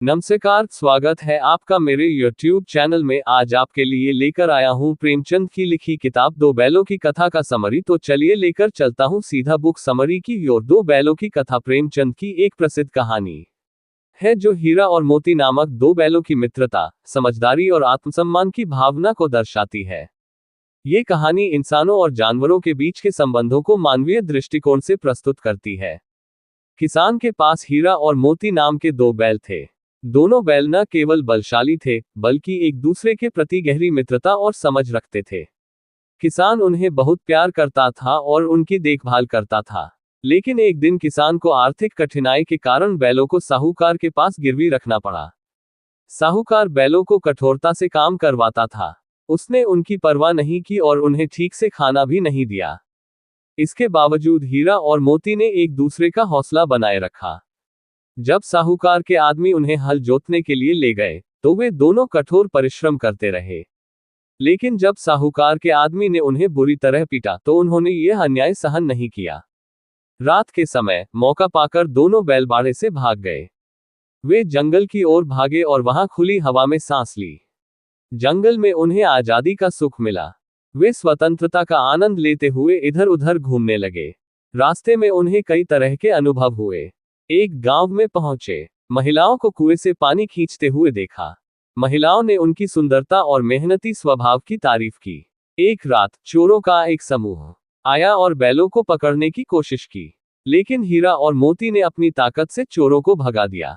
नमस्कार, स्वागत है आपका मेरे YouTube चैनल में। आज आपके लिए लेकर आया हूँ प्रेमचंद की लिखी किताब दो बैलों की कथा का समरी। तो चलिए लेकर चलता हूँ सीधा बुक समरी की ओर। दो बैलों की कथा प्रेमचंद की एक प्रसिद्ध कहानी है जो हीरा और मोती नामक दो बैलों की मित्रता, समझदारी और आत्मसम्मान की भावना को दर्शाती है। ये कहानी इंसानों और जानवरों के बीच के संबंधों को मानवीय दृष्टिकोण से प्रस्तुत करती है। किसान के पास हीरा और मोती नाम के दो बैल थे। दोनों बैल न केवल बलशाली थे, बल्कि एक दूसरे के प्रति गहरी मित्रता और समझ रखते थे। किसान उन्हें बहुत प्यार करता था और उनकी देखभाल करता था। लेकिन एक दिन किसान को आर्थिक कठिनाई के कारण बैलों को साहूकार के पास गिरवी रखना पड़ा। साहूकार बैलों को कठोरता से काम करवाता था। उसने उनकी परवाह नहीं की और उन्हें ठीक से खाना भी नहीं दिया। इसके बावजूद हीरा और मोती ने एक दूसरे का हौसला बनाए रखा। जब साहूकार के आदमी उन्हें हल जोतने के लिए ले गए, तो वे दोनों कठोर परिश्रम करते रहे। लेकिन जब साहूकार के आदमी ने उन्हें बुरी तरह पीटा, तो उन्होंने यह अन्याय सहन नहीं किया। रात के समय मौका पाकर दोनों बैल बाड़े से भाग गए। वे जंगल की ओर भागे और वहां खुली हवा में सांस ली। जंगल में उन्हें आजादी का सुख मिला। वे स्वतंत्रता का आनंद लेते हुए इधर उधर घूमने लगे। रास्ते में उन्हें कई तरह के अनुभव हुए। एक गांव में पहुंचे, महिलाओं को कुएं से पानी खींचते हुए देखा। महिलाओं ने उनकी सुंदरता और मेहनती स्वभाव की तारीफ की। एक रात चोरों का एक समूह आया और बैलों को पकड़ने की कोशिश की, लेकिन हीरा और मोती ने अपनी ताकत से चोरों को भगा दिया।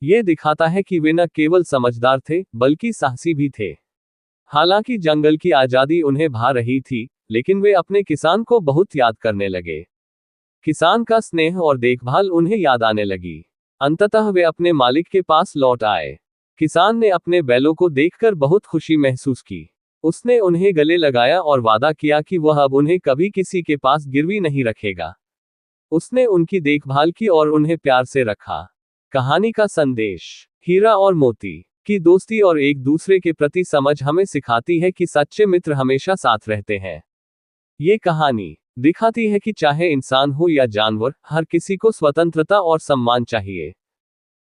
यह दिखाता है कि वे न केवल समझदार थे, बल्कि साहसी भी थे। हालांकि जंगल की आजादी उन्हें भा रही थी, लेकिन वे अपने किसान को बहुत याद करने लगे। किसान का स्नेह और देखभाल उन्हें याद आने लगी। अंततः वे अपने मालिक के पास लौट आए। किसान ने अपने बैलों को देखकर बहुत खुशी महसूस की। उसने उन्हें गले लगाया और वादा किया कि वह अब उन्हें कभी किसी के पास गिरवी नहीं रखेगा। उसने उनकी देखभाल की और उन्हें प्यार से रखा। कहानी का संदेश: हीरा और मोती की दोस्ती और एक दूसरे के प्रति समझ हमें सिखाती है कि सच्चे मित्र हमेशा साथ रहते हैं। ये कहानी दिखाती है कि चाहे इंसान हो या जानवर, हर किसी को स्वतंत्रता और सम्मान चाहिए।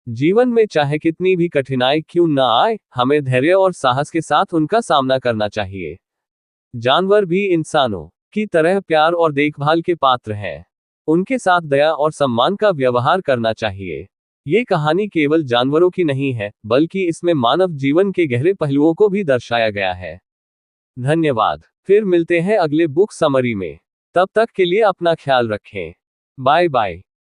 जीवन में चाहे कितनी भी कठिनाई क्यों न आए, हमें धैर्य और साहस के साथ उनका सामना करना चाहिए। जानवर भी इंसानों की तरह प्यार और देखभाल के पात्र हैं। उनके साथ दया और सम्मान का व्यवहार करना चाहिए। ये कहानी केवल जानवरों की नहीं है, बल्कि इसमें मानव जीवन के गहरे पहलुओं को भी दर्शाया गया है। धन्यवाद। फिर मिलते हैं अगले बुक समरी में। तब तक के लिए अपना ख्याल रखें। Bye bye.